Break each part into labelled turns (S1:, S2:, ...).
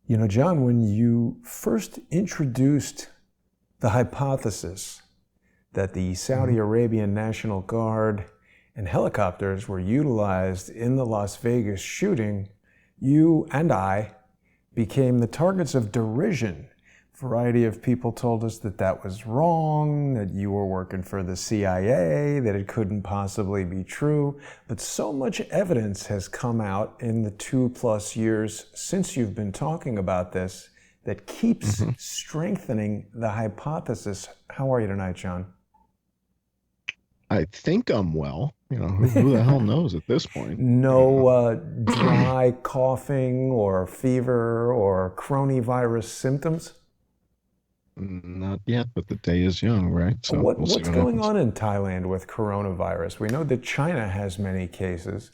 S1: You know, John, when you first introduced the hypothesis that the Saudi Arabian National Guard and helicopters were utilized in the Las Vegas shooting, you and I became the targets of derision. A variety of people told us that that was wrong, that you were working for the CIA, that it couldn't possibly be true. But so much evidence has come out in the 2+ years since you've been talking about this that keeps strengthening the hypothesis. How are you tonight, John?
S2: I think I'm well. Who the hell knows at this point?
S1: No dry coughing or fever or coronavirus symptoms?
S2: Not yet, but the day is young, right? So we'll see
S1: What's
S2: what
S1: going
S2: happens.
S1: on in Thailand with coronavirus? We know that China has many cases.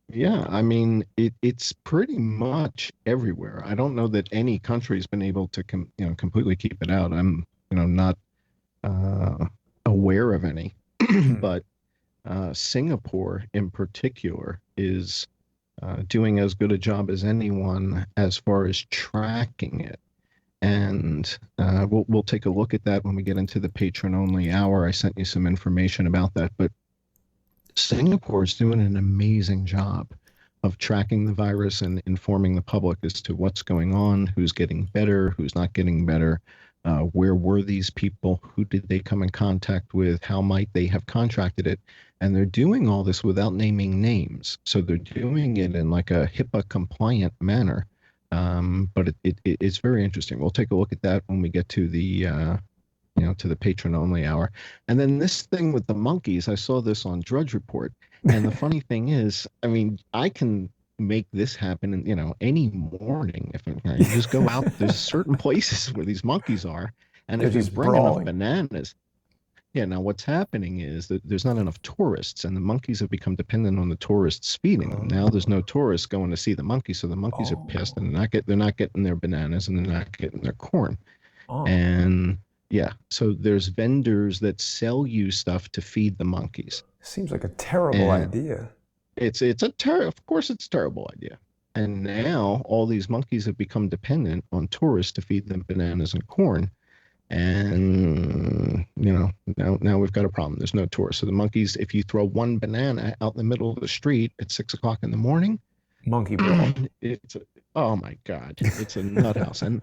S2: Yeah, I mean, it's pretty much everywhere. I don't know that any country's been able to completely keep it out. I'm, not aware of any, but Singapore in particular is doing as good a job as anyone as far as tracking it. And we'll take a look at that when we get into the patron only hour. I sent you some information about that, but Singapore is doing an amazing job of tracking the virus and informing the public as to what's going on, who's getting better, who's not getting better, where were these people, who did they come in contact with, how might they have contracted it. And they're doing all this without naming names. So they're doing it in like a HIPAA compliant manner. But it's very interesting. We'll take a look at that when we get to the patron only hour. And then this thing with the monkeys, I saw this on Drudge Report. And the funny thing is, I mean, I can make this happen in, any morning. If you just go out, there's certain places where these monkeys are. And
S1: They're
S2: if you
S1: just
S2: bring enough
S1: brawling.
S2: bananas, yeah, now what's happening is that there's not enough tourists, and the monkeys have become dependent on the tourists feeding them. Now there's no tourists going to see the monkeys, so the monkeys are pissed, and they're not getting their bananas, and they're not getting their corn.
S1: Oh,
S2: And yeah, so there's vendors that sell you stuff to feed the monkeys,
S1: seems like a terrible
S2: and
S1: idea.
S2: of course it's a terrible idea. And now all these monkeys have become dependent on tourists to feed them bananas and corn. And now we've got a problem. There's no tourists. So the monkeys, if you throw one banana out in the middle of the street at 6 o'clock in the morning,
S1: Monkey brawl.
S2: oh my God, it's a nut house. And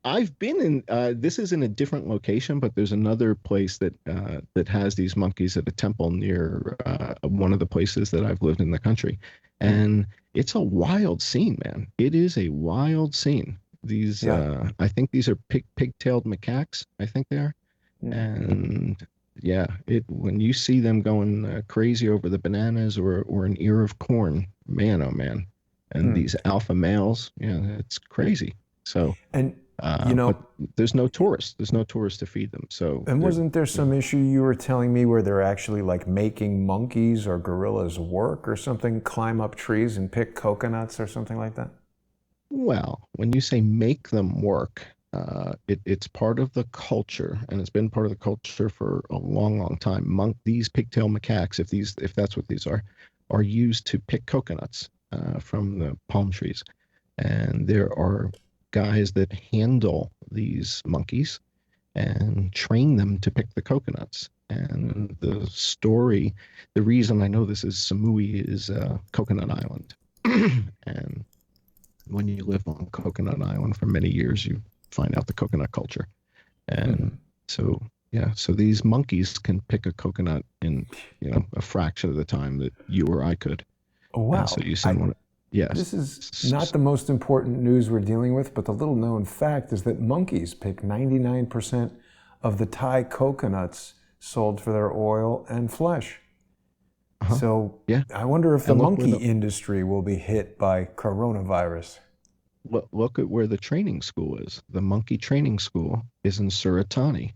S2: I've been in this is in a different location, but there's another place that has these monkeys at a temple near one of the places that I've lived in the country. And it's a wild scene, man. It is a wild scene. These
S1: Yeah.
S2: I think these are pigtailed macaques. I think they are.
S1: Mm.
S2: And yeah, when you see them going crazy over the bananas or an ear of corn, man, oh man. And
S1: Mm.
S2: these alpha males, yeah, it's crazy. So
S1: And you
S2: but
S1: know,
S2: there's no tourists. There's no tourists to feed them. So
S1: and wasn't there some issue you were telling me where they're actually like making monkeys or gorillas work or something, climb up trees and pick coconuts or something like that?
S2: well, when you say make them work, it's part of the culture, and it's been part of the culture for a long, long time. These pigtail macaques, if that's what these are used to pick coconuts from the palm trees. And there are guys that handle these monkeys and train them to pick the coconuts. And the reason I know this is Samui is Coconut Island. And when you live on Coconut Island for many years, you find out the coconut culture. And
S1: Mhm.
S2: so, yeah, so these monkeys can pick a coconut in, a fraction of the time that you or I could.
S1: Oh,
S2: And so
S1: wow.
S2: you send one, yes.
S1: This is not the most important news we're dealing with, but the little known fact is that monkeys pick 99% of the Thai coconuts sold for their oil and flesh.
S2: Uh-huh.
S1: So
S2: Yeah.
S1: I wonder if the
S2: And look where
S1: monkey industry will be hit by coronavirus.
S2: look at where the training school is. The monkey training school is in Suratani.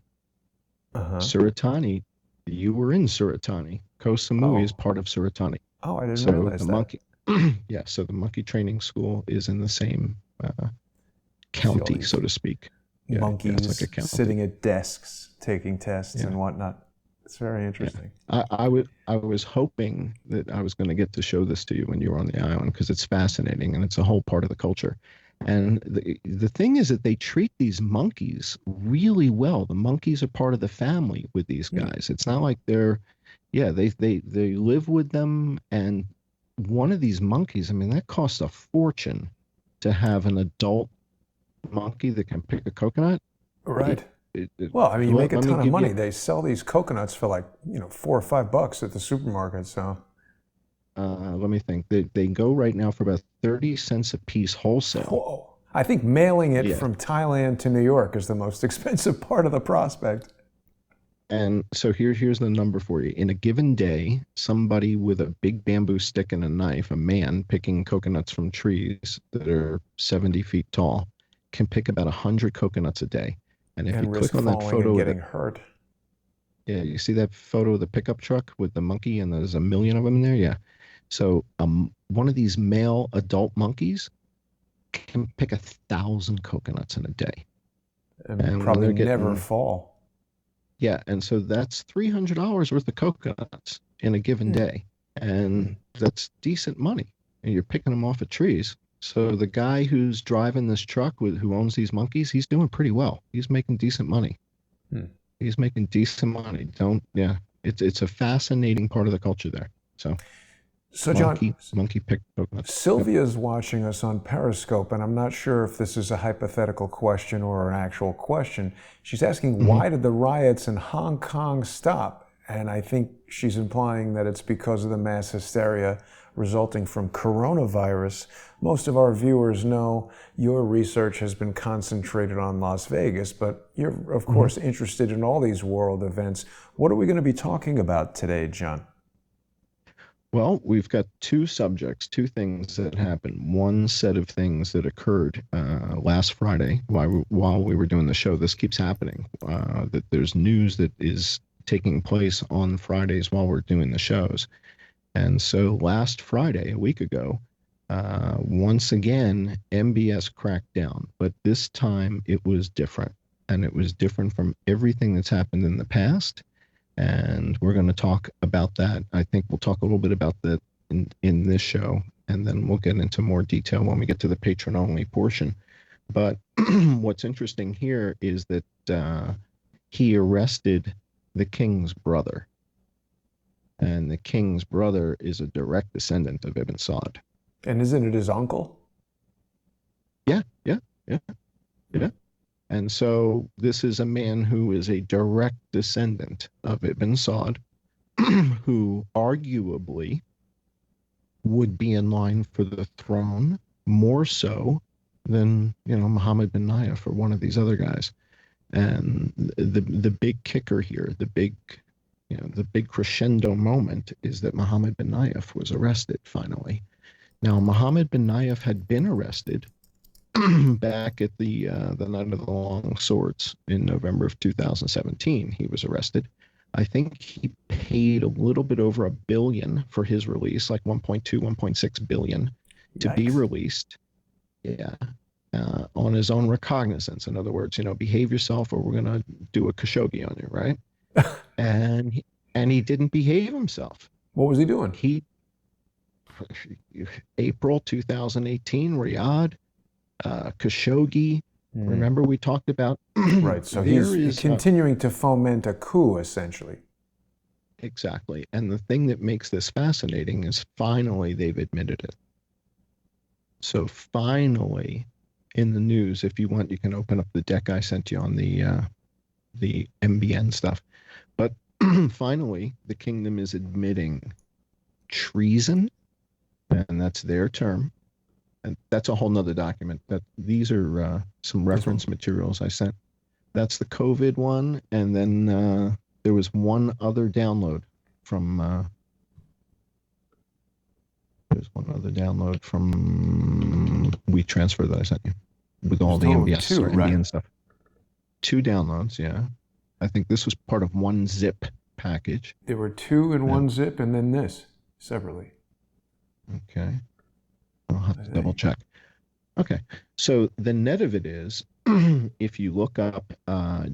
S1: Uh-huh.
S2: Suratani, you were in Suratani. Koh Samui is
S1: Oh.
S2: part of Suratani.
S1: Oh, I didn't
S2: So
S1: realize
S2: the
S1: that.
S2: monkey, yeah, so the monkey training school is in the same
S1: See all
S2: county,
S1: these
S2: so to speak. Yeah, yeah, it's like a
S1: monkeys
S2: county.
S1: sitting at desks taking tests
S2: Yeah,
S1: and whatnot. It's very
S2: yeah.
S1: interesting.
S2: I was hoping that I was going to get to show this to you when you were on the island because it's fascinating and it's a whole part of the culture. And the thing is that they treat these monkeys really well. The monkeys are part of the family with these
S1: Hmm.
S2: guys. It's not like they're, yeah, they live with them. And one of these monkeys, I mean, that costs a fortune to have an adult monkey that can pick a coconut. It,
S1: Right.
S2: it,
S1: Well, I mean, you make a
S2: let me
S1: ton of
S2: give you,
S1: money. They sell these coconuts for like, $4 or $5 at the supermarket. So,
S2: let me think. They go right now for about 30 cents a piece wholesale.
S1: whoa. I think mailing it
S2: Yeah.
S1: from Thailand to New York is the most expensive part of the prospect.
S2: And so here's the number for you. In a given day, somebody with a big bamboo stick and a knife, a man picking coconuts from trees that are 70 feet tall, can pick about 100 coconuts a day. And if you
S1: And risk
S2: click on that
S1: falling and
S2: photo of
S1: getting
S2: the,
S1: hurt.
S2: yeah, you see that photo of the pickup truck with the monkey and there's a million of them in there? Yeah. So one of these male adult monkeys can pick 1,000 coconuts in a day.
S1: And
S2: And when
S1: probably
S2: they're
S1: never
S2: getting,
S1: fall.
S2: yeah, and so that's $300 worth of coconuts in a given
S1: Hmm.
S2: day.
S1: Hmm.
S2: And that's decent money. And you're picking them off of trees. So the guy who's driving this truck who owns these monkeys, he's doing pretty well. He's making decent money.
S1: Hmm.
S2: He's making decent money. Don't, yeah. It's a fascinating part of the culture there. So
S1: So, John,
S2: monkey pick coconuts. Yep.
S1: Sylvia's watching us on Periscope, and I'm not sure if this is a hypothetical question or an actual question. She's asking,
S2: Hmm.
S1: why did the riots in Hong Kong stop? And I think she's implying that it's because of the mass hysteria resulting from coronavirus. Most of our viewers know your research has been concentrated on Las Vegas, but you're, of
S2: Hmm.
S1: course, interested in all these world events. What are we going to be talking about today, John?
S2: Well, we've got two subjects, two things that happened. One set of things that occurred last Friday while we were doing the show. This keeps happening. That there's news that is taking place on Fridays while we're doing the shows. And so last Friday, a week ago, once again, MBS cracked down, but this time it was different. And it was different from everything that's happened in the past, and we're going to talk about that. I think we'll talk a little bit about that in this show, and then we'll get into more detail when we get to the patron only portion. But what's interesting here is that he arrested the king's brother, and the king's brother is a direct descendant of Ibn Saud.
S1: And isn't it his uncle?
S2: Yeah, yeah, yeah, yeah. And so this is a man who is a direct descendant of Ibn Saud, who arguably would be in line for the throne more so than, Muhammad bin Nayef or one of these other guys. And the big kicker here, the big crescendo moment is that Muhammad bin Nayef was arrested finally. Now, Muhammad bin Nayef had been arrested back at the Night of the Long Swords in November of 2017. He was arrested. I think he paid a little bit over $1 billion for his release, like 1.2, 1.6 billion to be
S1: Yikes.
S2: released. Yeah. On his own recognizance. In other words, behave yourself or we're going to do a Khashoggi on you, right? And he didn't behave himself.
S1: What was he doing?
S2: He April 2018, Riyadh, Khashoggi. Remember we talked about
S1: Right, so he's continuing to foment a coup, essentially.
S2: Exactly. And the thing that makes this fascinating is finally they've admitted it. So finally, in the news, if you want, you can open up the deck I sent you on the MBN stuff. But finally, the kingdom is admitting treason, and that's their term. And that's a whole nother document. That these are some reference materials I sent. That's the COVID one, and then there was one other download from. There's one other download from WeTransfer that I sent you with all the MBS or
S1: right?
S2: MBN stuff. 2 downloads, yeah. I think this was part of one zip package.
S1: There were 2 in one zip, and then this separately.
S2: Okay. I'll have to double check. Okay. So the net of it is, if you look up,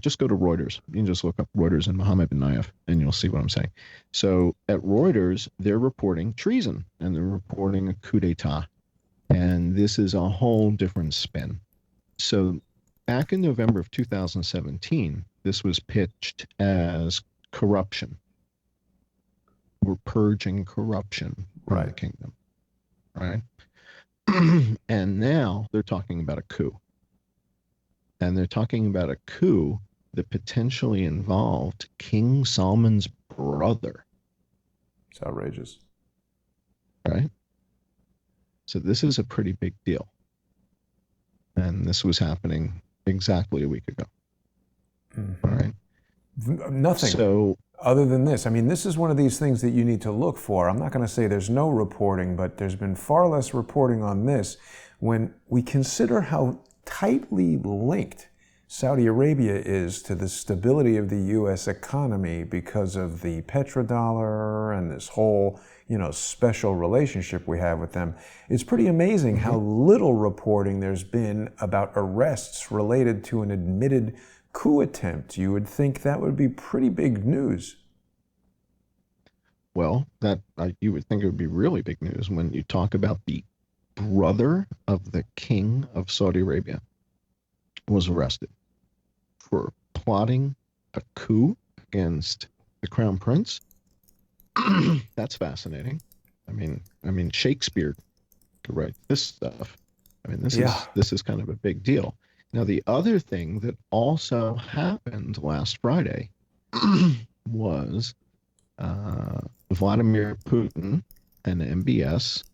S2: just go to Reuters. You can just look up Reuters and Mohammed bin Nayef, and you'll see what I'm saying. So at Reuters, they're reporting treason, and they're reporting a coup d'etat. And this is a whole different spin. So back in November of 2017, this was pitched as corruption. We're purging corruption from the kingdom, right? And now they're talking about a coup. And they're talking about a coup that potentially involved King Salman's brother.
S1: It's outrageous.
S2: Right? So this is a pretty big deal. And this was happening exactly a week ago.
S1: Mm-hmm.
S2: All right?
S1: Nothing
S2: so,
S1: other than this. I mean, this is one of these things that you need to look for. I'm not going to say there's no reporting, but there's been far less reporting on this when we consider how tightly linked Saudi Arabia is to the stability of the U.S. economy because of the petrodollar and this whole, special relationship we have with them. It's pretty amazing how little reporting there's been about arrests related to an admitted coup attempt. You would think that would be pretty big news.
S2: Well, you would think it would be really big news when you talk about the brother of the king of Saudi Arabia was arrested for plotting a coup against the crown prince. That's fascinating. I mean, Shakespeare could write this stuff. I mean, this is kind of a big deal. Now, the other thing that also happened last Friday was Vladimir Putin and MBS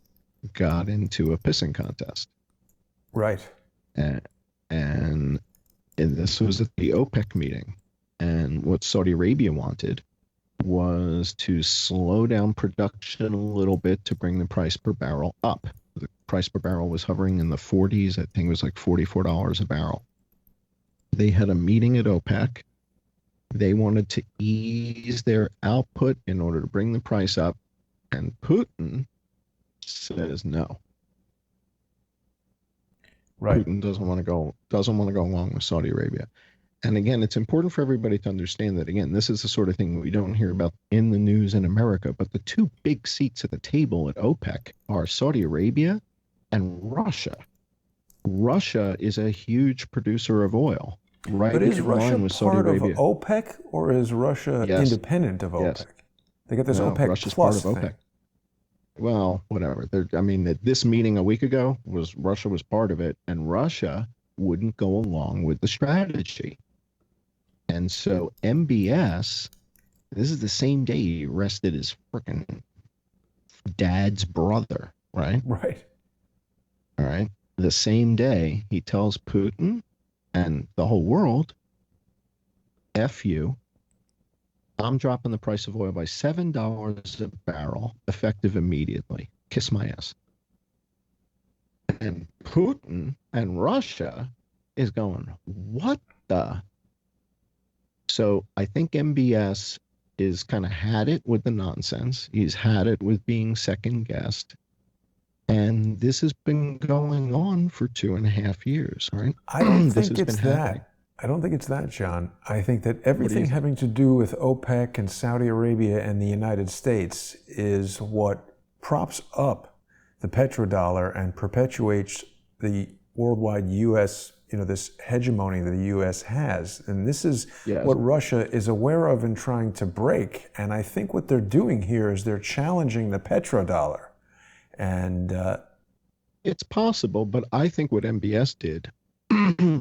S2: got into a pissing contest.
S1: Right.
S2: And this was at the OPEC meeting. And what Saudi Arabia wanted was to slow down production a little bit to bring the price per barrel up. The price per barrel was hovering in the 40s. I think it was like $44 a barrel. They had a meeting at OPEC. They wanted to ease their output in order to bring the price up. And Putin says no.
S1: Right.
S2: Putin doesn't want to go along with Saudi Arabia. And again, it's important for everybody to understand that, again, this is the sort of thing we don't hear about in the news in America, but the two big seats at the table at OPEC are Saudi Arabia and Russia. Russia is a huge producer of oil. Right.
S1: But is Russia part of OPEC, or is Russia independent of OPEC?
S2: Yes.
S1: They got this OPEC
S2: Russia's
S1: plus
S2: part of
S1: thing.
S2: OPEC. Well, whatever. This meeting a week ago Russia was part of it, and Russia wouldn't go along with the strategy. And so MBS, this is the same day he arrested his frickin' dad's brother, right?
S1: Right.
S2: All right. The same day he tells Putin and the whole world, F you, I'm dropping the price of oil by $7 a barrel, effective immediately. Kiss my ass. And Putin and Russia is going, what the? So I think MBS is kind of had it with the nonsense. He's had it with being second guessed. And this has been going on for 2.5 years, right?
S1: I don't think it's that. I don't think it's that, John. I think that everything having to do with OPEC and Saudi Arabia and the United States is what props up the petrodollar and perpetuates the worldwide U.S., this hegemony that the U.S. has. And this is what Russia is aware of and trying to break. And I think what they're doing here is they're challenging the petrodollar. And
S2: it's possible, but I think what MBS did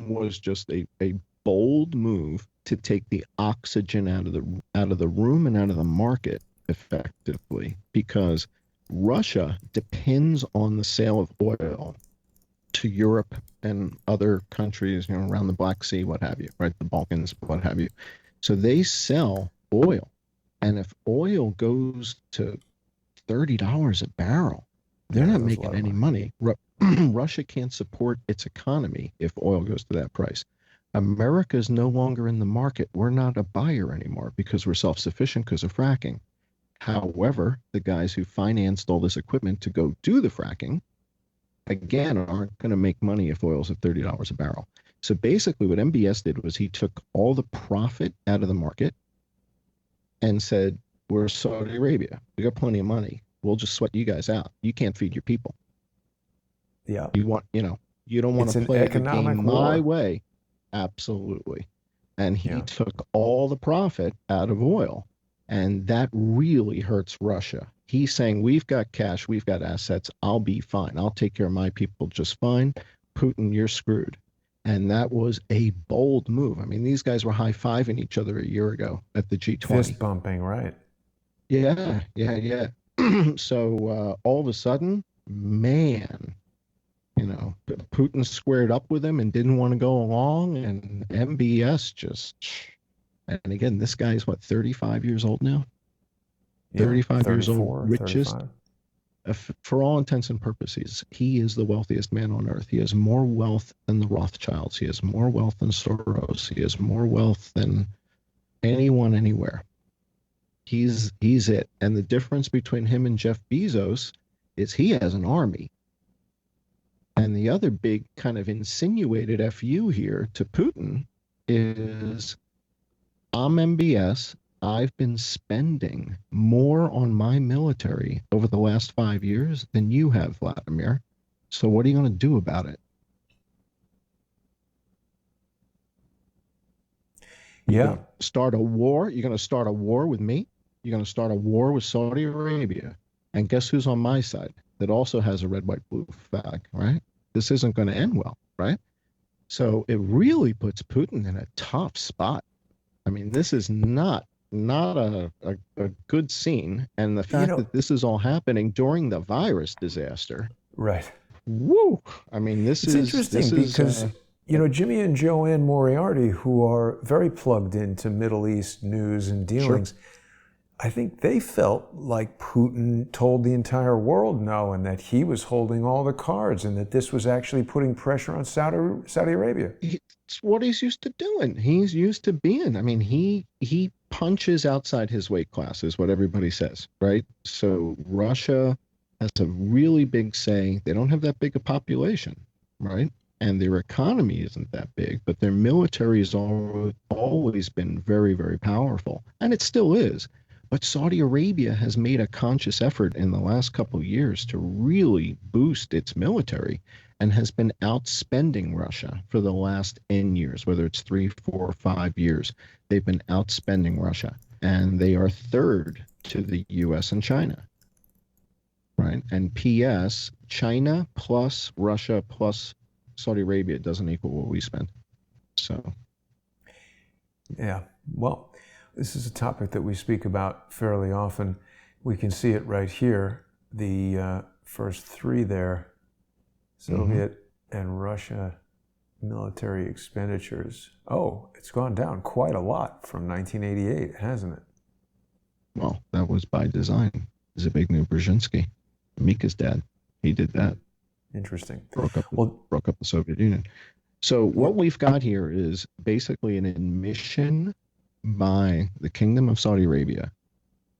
S2: was just a bold move to take the oxygen out of the room and out of the market effectively, because Russia depends on the sale of oil to Europe and other countries, around the Black Sea, what have you, right? The Balkans, what have you. So they sell oil. And if oil goes to $30 a barrel, they're not making any money. Russia can't support its economy if oil goes to that price. America is no longer in the market. We're not a buyer anymore because we're self-sufficient because of fracking. However, the guys who financed all this equipment to go do the fracking, again, aren't going to make money if oil's at $30 a barrel. So basically what MBS did was he took all the profit out of the market and said, we're Saudi Arabia. We got plenty of money. We'll just sweat you guys out. You can't feed your people.
S1: Yeah.
S2: You don't want
S1: It's
S2: to
S1: an
S2: play the
S1: economic
S2: game my
S1: war.
S2: way. Absolutely. And he
S1: Yeah.
S2: took all the profit out of oil. And that really hurts Russia. He's saying, we've got cash, we've got assets, I'll be fine. I'll take care of my people just fine. Putin, you're screwed. And that was a bold move. I mean, these guys were high-fiving each other a year ago at the G20.
S1: Fist bumping, right?
S2: Yeah, yeah, yeah. So all of a sudden, man, Putin squared up with him and didn't want to go along, and MBS just. And again, this guy's what, 35 years old now?
S1: Yeah.
S2: 35 years old,
S1: 34,
S2: richest.
S1: 35.
S2: For all intents and purposes, he is the wealthiest man on earth. He has more wealth than the Rothschilds. He has more wealth than Soros. He has more wealth than anyone anywhere. He's it. And the difference between him and Jeff Bezos is he has an army. And the other big kind of insinuated FU here to Putin is, I'm MBS. I've been spending more on my military over the last 5 years than you have, Vladimir. So what are you going to do about it? You're going to start a war? You're going to start a war with me? You're going to start a war with Saudi Arabia? And guess who's on my side that also has a red, white, blue flag, right? This isn't going to end well, right? So it really puts Putin in a tough spot. I mean, this is not a good scene. And the fact that this is all happening during the virus disaster.
S1: Right.
S2: Woo! I mean, it's
S1: interesting because Jimmy and Joanne Moriarty, who are very plugged into Middle East news and dealings, sure. I think they felt like Putin told the entire world no, and that he was holding all the cards, and that this was actually putting pressure on Saudi Arabia.
S2: It's what he's used to doing. He's used to being. I mean, he punches outside his weight class, is what everybody says, right? So Russia has a really big say. They don't have that big a population, right? And their economy isn't that big, but their military has always been very, very powerful, and it still is. But Saudi Arabia has made a conscious effort in the last couple of years to really boost its military and has been outspending Russia for the last N years, whether it's 3, 4, 5 years. They've been outspending Russia, and they are third to the U.S. and China, right? And P.S., China plus Russia plus Saudi Arabia doesn't equal what we spend. So.
S1: Yeah, well, this is a topic that we speak about fairly often. We can see it right here, the first three there, Soviet and Russia military expenditures. Oh, it's gone down quite a lot from 1988, hasn't it?
S2: Well, that was by design. Zbigniew Brzezinski, Mika's dad, he did that.
S1: Interesting.
S2: Broke up the Soviet Union. So what we've got here is basically an admission by the Kingdom of Saudi Arabia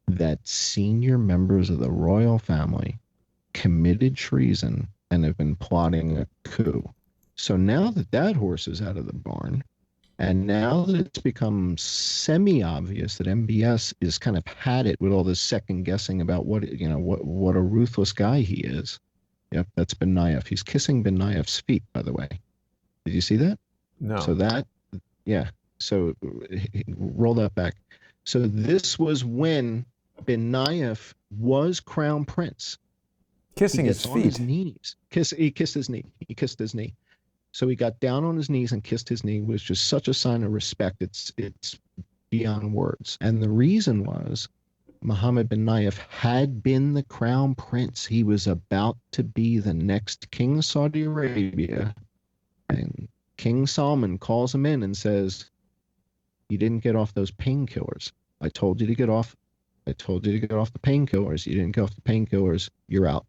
S2: that senior members of the royal family committed treason and have been plotting a coup. So now that that horse is out of the barn, and now that it's become semi-obvious that MBS is kind of had it with all this second guessing about what a ruthless guy he is. Yep, that's Benayev. He's kissing Benayev's feet, by the way. Did you see that?
S1: No.
S2: So So roll that back. So this was when Benayev was crown prince.
S1: Kissing his feet.
S2: On his knees. He kissed his knee. He kissed his knee. So he got down on his knees and kissed his knee, which was just a sign of respect. It's beyond words. And the reason was Mohammed bin Nayef had been the crown prince. He was about to be the next king of Saudi Arabia. And King Salman calls him in and says, "You didn't get off those painkillers. I told you to get off. I told you to get off the painkillers. You didn't get off the painkillers. You're out."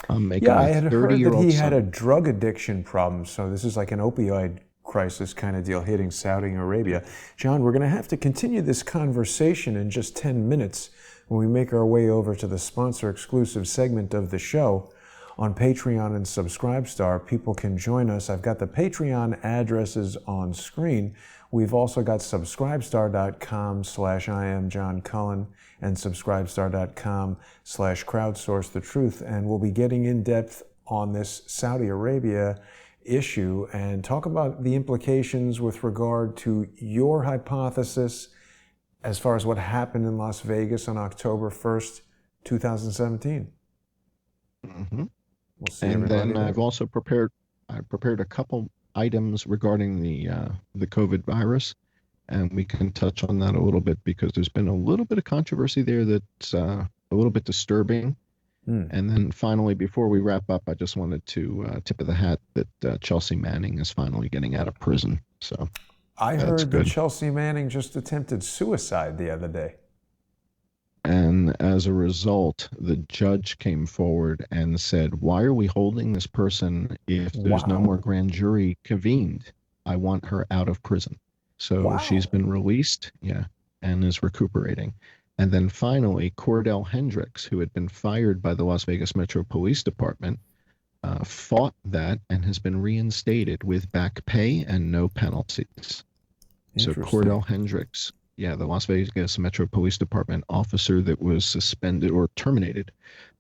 S2: I'm making
S1: I had heard that he had
S2: son.
S1: a drug addiction problem. So this is like an opioid crisis kind of deal hitting Saudi Arabia. John, we're going to have to continue this conversation in just 10 minutes when we make our way over to the sponsor-exclusive segment of the show. On Patreon and Subscribestar, people can join us. I've got the Patreon addresses on screen. We've also got subscribestar.com/IamJohnCullen and subscribestar.com/crowdsourcethetruth. And we'll be getting in depth on this Saudi Arabia issue and talk about the implications with regard to your hypothesis as far as what happened in Las Vegas on October 1st, 2017.
S2: Mm-hmm.
S1: We'll see
S2: And
S1: everybody
S2: then
S1: there.
S2: I prepared a couple items regarding the COVID virus, and we can touch on that a little bit because there's been a little bit of controversy there that's a little bit disturbing. And then finally, before we wrap up, I just wanted to tip of the hat that Chelsea Manning is finally getting out of prison. So
S1: I
S2: that's
S1: heard that
S2: good.
S1: Chelsea Manning just attempted suicide the other day.
S2: And as a result, the judge came forward and said, "Why are we holding this person if there's no more grand jury convened? I want her out of prison." So she's been released, and is recuperating. And then finally, Cordell Hendricks, who had been fired by the Las Vegas Metro Police Department, fought that and has been reinstated with back pay and no penalties. So Cordell Hendricks, the Las Vegas Metro Police Department officer that was suspended or terminated.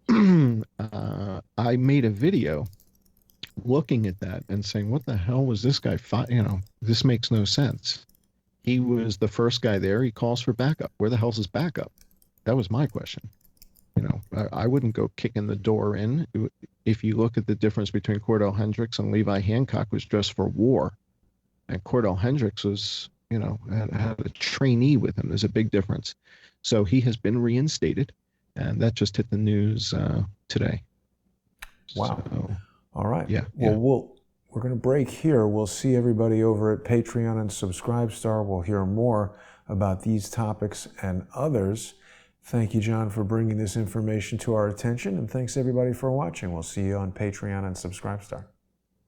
S2: I made a video looking at that and saying, what the hell was this guy? This makes no sense. He was the first guy there. He calls for backup. Where the hell's his backup? That was my question. I wouldn't go kicking the door in. If you look at the difference between Cordell Hendricks and Levi Hancock, was dressed for war. And Cordell Hendricks was, had a trainee with him. There's a big difference. So he has been reinstated, and that just hit the news today.
S1: Wow. So, all right.
S2: Yeah.
S1: We're going to break here. We'll see everybody over at Patreon and Subscribestar. We'll hear more about these topics and others. Thank you, John, for bringing this information to our attention, and thanks everybody for watching. We'll see you on Patreon and Subscribestar.